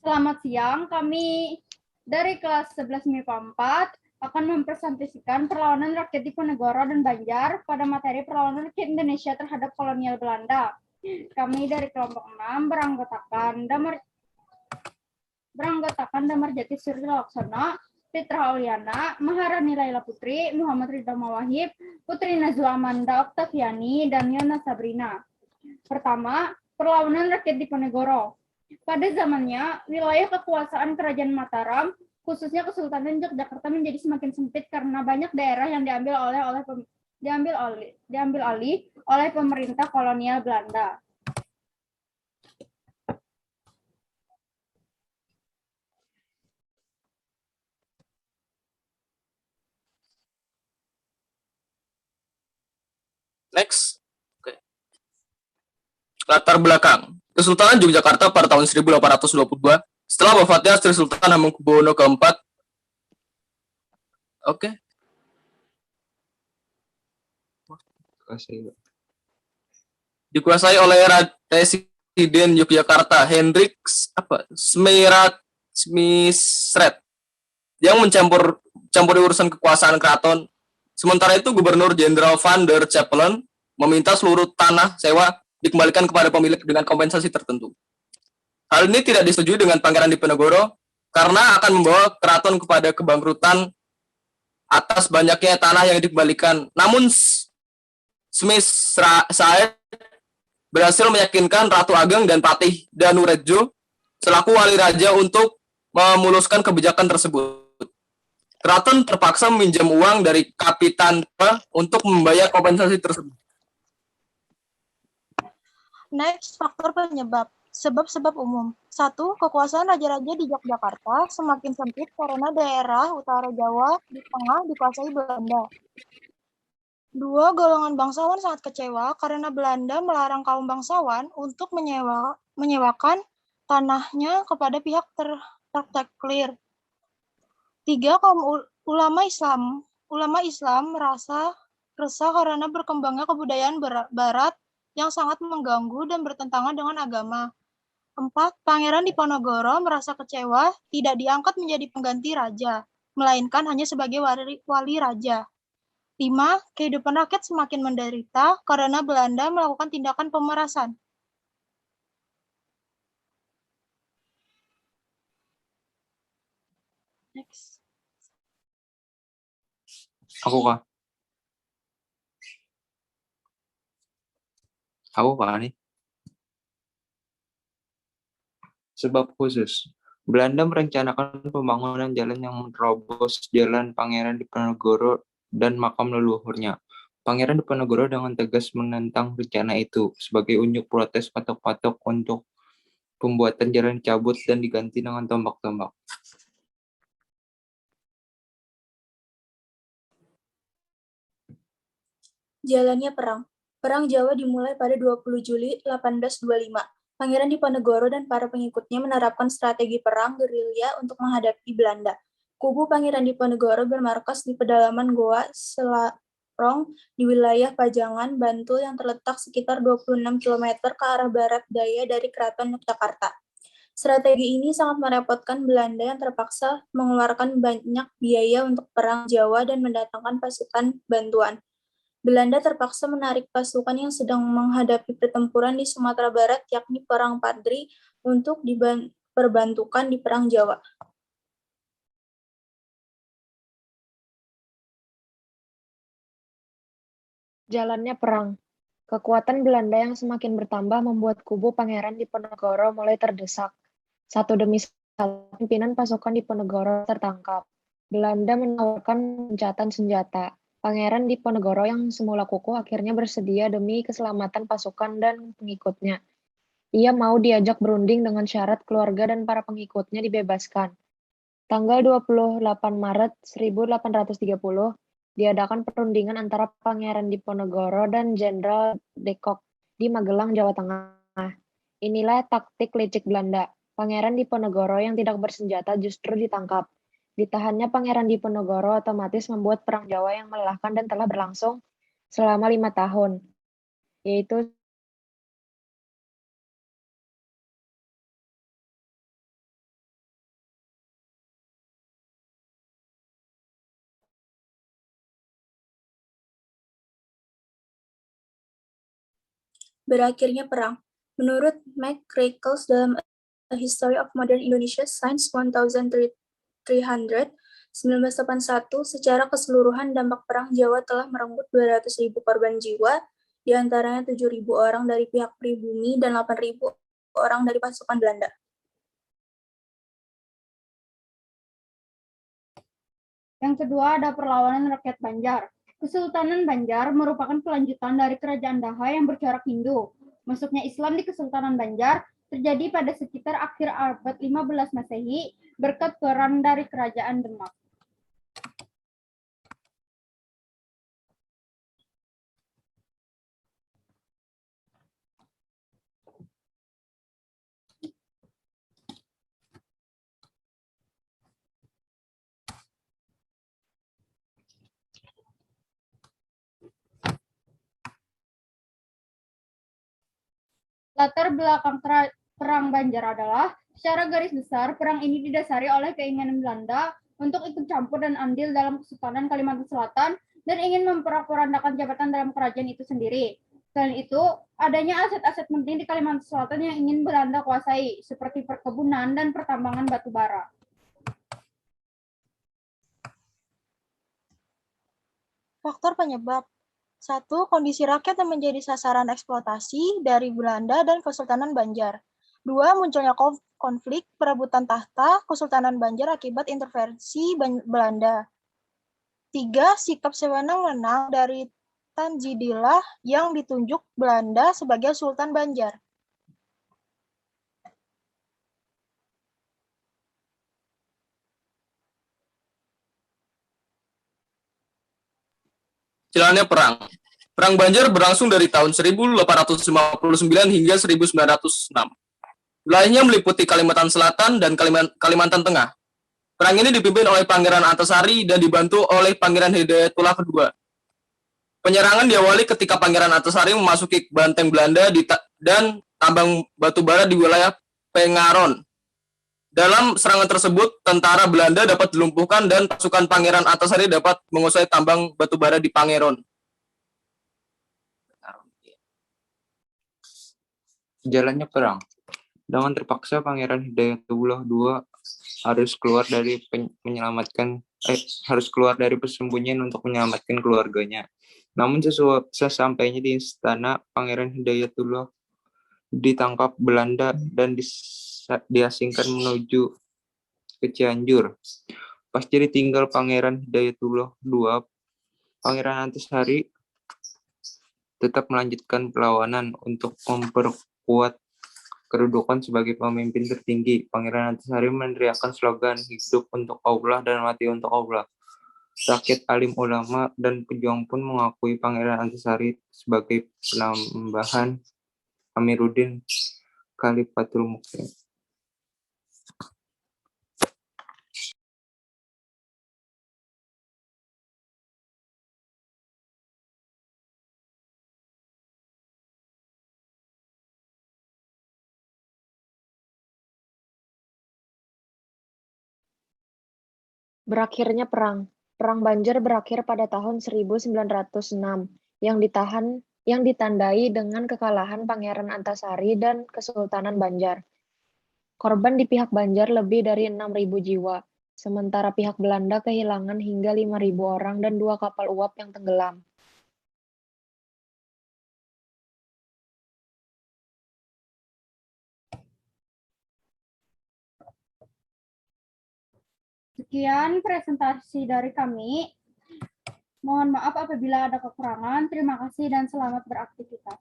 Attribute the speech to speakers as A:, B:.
A: Selamat siang, kami dari kelas 11 MIPA 4 akan mempresentasikan perlawanan rakyat Diponegoro dan Banjar pada materi perlawanan rakyat Indonesia terhadap kolonial Belanda. Kami dari kelompok 6 beranggotakan Damarjati Surya Laksana, Fitra Auliana, Maharani Laila Putri, Muhammad Ridha Mawahib, Putri Nazwa Amanda Oktaviani, dan Yona Sabrina. Pertama, perlawanan rakyat Diponegoro. Pada zamannya, wilayah kekuasaan Kerajaan Mataram, khususnya Kesultanan Yogyakarta, menjadi semakin sempit karena banyak daerah yang diambil alih oleh pemerintah kolonial Belanda.
B: Next. Oke. Latar belakang. Kesultanan Yogyakarta pada tahun 1822 setelah wafatnya Sri Sultan Hamengkubuwono keempat. Oke. Dikuasai oleh Residen Yogyakarta Hendrik Smisret yang campuri urusan kekuasaan keraton. Sementara itu Gubernur Jenderal Van der Capellen meminta seluruh tanah sewa dikembalikan kepada pemilik dengan kompensasi tertentu. Hal ini tidak disetujui dengan Pangeran Diponegoro karena akan membawa keraton kepada kebangkrutan atas banyaknya tanah yang dikembalikan. Namun Smisret berhasil meyakinkan Ratu Ageng dan Patih Danurejo selaku wali raja untuk memuluskan kebijakan tersebut. Keraton terpaksa meminjam uang dari Kapitan untuk membayar kompensasi tersebut.
C: Next, faktor penyebab. Sebab-sebab umum. 1. Kekuasaan raja-raja di Yogyakarta semakin sempit karena daerah utara Jawa di tengah dikuasai Belanda. 2. Golongan bangsawan sangat kecewa karena Belanda melarang kaum bangsawan untuk menyewakan tanahnya kepada pihak tertaklir. 3. Kaum ulama Islam merasa resah karena berkembangnya kebudayaan barat yang sangat mengganggu dan bertentangan dengan agama. 4. Pangeran Diponegoro merasa kecewa tidak diangkat menjadi pengganti raja, melainkan hanya sebagai wali raja. 5. Kehidupan rakyat semakin menderita karena Belanda melakukan tindakan pemerasan. Next.
D: Aku nih. Sebab khusus. Belanda merencanakan pembangunan jalan yang menerobos jalan Pangeran Diponegoro dan makam leluhurnya. Pangeran Diponegoro dengan tegas menentang rencana itu sebagai unjuk protes patok-patok untuk pembuatan jalan dicabut dan diganti dengan tombak-tombak.
E: Jalannya perang. Perang Jawa dimulai pada 20 Juli 1825. Pangeran Diponegoro dan para pengikutnya menerapkan strategi perang gerilya untuk menghadapi Belanda. Kubu Pangeran Diponegoro bermarkas di pedalaman Goa Selarong di wilayah Pajangan, Bantul yang terletak sekitar 26 km ke arah barat daya dari Keraton Yogyakarta. Strategi ini sangat merepotkan Belanda yang terpaksa mengeluarkan banyak biaya untuk perang Jawa dan mendatangkan pasukan bantuan. Belanda terpaksa menarik pasukan yang sedang menghadapi pertempuran di Sumatera Barat, yakni Perang Padri, untuk diperbantukan di Perang Jawa.
F: Jalannya perang. Kekuatan Belanda yang semakin bertambah membuat kubu Pangeran Diponegoro mulai terdesak. Satu demi satu pimpinan pasukan Diponegoro tertangkap. Belanda menawarkan gencatan senjata. Pangeran Diponegoro yang semula kukuh akhirnya bersedia demi keselamatan pasukan dan pengikutnya. Ia mau diajak berunding dengan syarat keluarga dan para pengikutnya dibebaskan. Tanggal 28 Maret 1830, diadakan perundingan antara Pangeran Diponegoro dan Jenderal de Kock di Magelang, Jawa Tengah. Inilah taktik licik Belanda. Pangeran Diponegoro yang tidak bersenjata justru ditangkap. Ditahannya Pangeran Diponegoro otomatis membuat Perang Jawa yang melelahkan dan telah berlangsung selama 5 tahun, yaitu
E: Berakhirnya perang. Menurut McCrackles dalam A History of Modern Indonesia Science 1300, 1981, secara keseluruhan dampak perang Jawa telah merenggut 200.000 korban jiwa, di antaranya 7.000 orang dari pihak pribumi dan 8.000 orang dari pasukan Belanda.
A: Yang kedua ada perlawanan rakyat Banjar. Kesultanan Banjar merupakan kelanjutan dari kerajaan Daha yang bercorak Hindu. Masuknya Islam di Kesultanan Banjar terjadi pada sekitar akhir abad 15 Masehi berkat peran dari kerajaan Demak. Latar belakang Perang Banjar adalah, secara garis besar, perang ini didasari oleh keinginan Belanda untuk ikut campur dan andil dalam Kesultanan Kalimantan Selatan dan ingin memporak-porandakan jabatan dalam kerajaan itu sendiri. Selain itu, adanya aset-aset penting di Kalimantan Selatan yang ingin Belanda kuasai, seperti perkebunan dan pertambangan batu bara.
C: Faktor penyebab. 1. Kondisi rakyat yang menjadi sasaran eksploitasi dari Belanda dan Kesultanan Banjar. 2. Munculnya konflik perebutan tahta Kesultanan Banjar akibat intervensi Belanda. 3. Sikap sewenang-wenang dari Tanjidillah yang ditunjuk Belanda sebagai Sultan Banjar.
B: Jalannya perang. Perang Banjar berlangsung dari tahun 1859 hingga 1906. Wilayahnya meliputi Kalimantan Selatan dan Kalimantan Tengah. Perang ini dipimpin oleh Pangeran Antasari dan dibantu oleh Pangeran Hidayatullah II. Penyerangan diawali ketika Pangeran Antasari memasuki banteng Belanda dan tambang batu bara di wilayah Pengaron. Dalam serangan tersebut, tentara Belanda dapat dilumpuhkan dan pasukan Pangeran Antasari dapat menguasai tambang batu bara di Pangeron.
D: Jalannya perang. Dengan terpaksa Pangeran Hidayatullah II harus keluar dari persembunyian untuk menyelamatkan keluarganya. Namun sesampainya di istana, Pangeran Hidayatullah ditangkap Belanda dan diasingkan menuju ke Cianjur. Pasca ditinggal Pangeran Hidayatullah II, Pangeran Antasari tetap melanjutkan perlawanan untuk memperkuat kedudukan sebagai pemimpin tertinggi. Pangeran Antasari meneriakkan slogan hidup untuk Allah dan mati untuk Allah. Rakyat, alim ulama, dan pejuang pun mengakui Pangeran Antasari sebagai penambahan Amiruddin Khalifatul Muslim.
F: Berakhirnya perang. Perang Banjar berakhir pada tahun 1906 yang ditandai dengan kekalahan Pangeran Antasari dan Kesultanan Banjar. Korban di pihak Banjar lebih dari 6.000 jiwa, sementara pihak Belanda kehilangan hingga 5.000 orang dan 2 kapal uap yang tenggelam.
A: Sekian presentasi dari kami. Mohon maaf apabila ada kekurangan. Terima kasih dan selamat beraktivitas.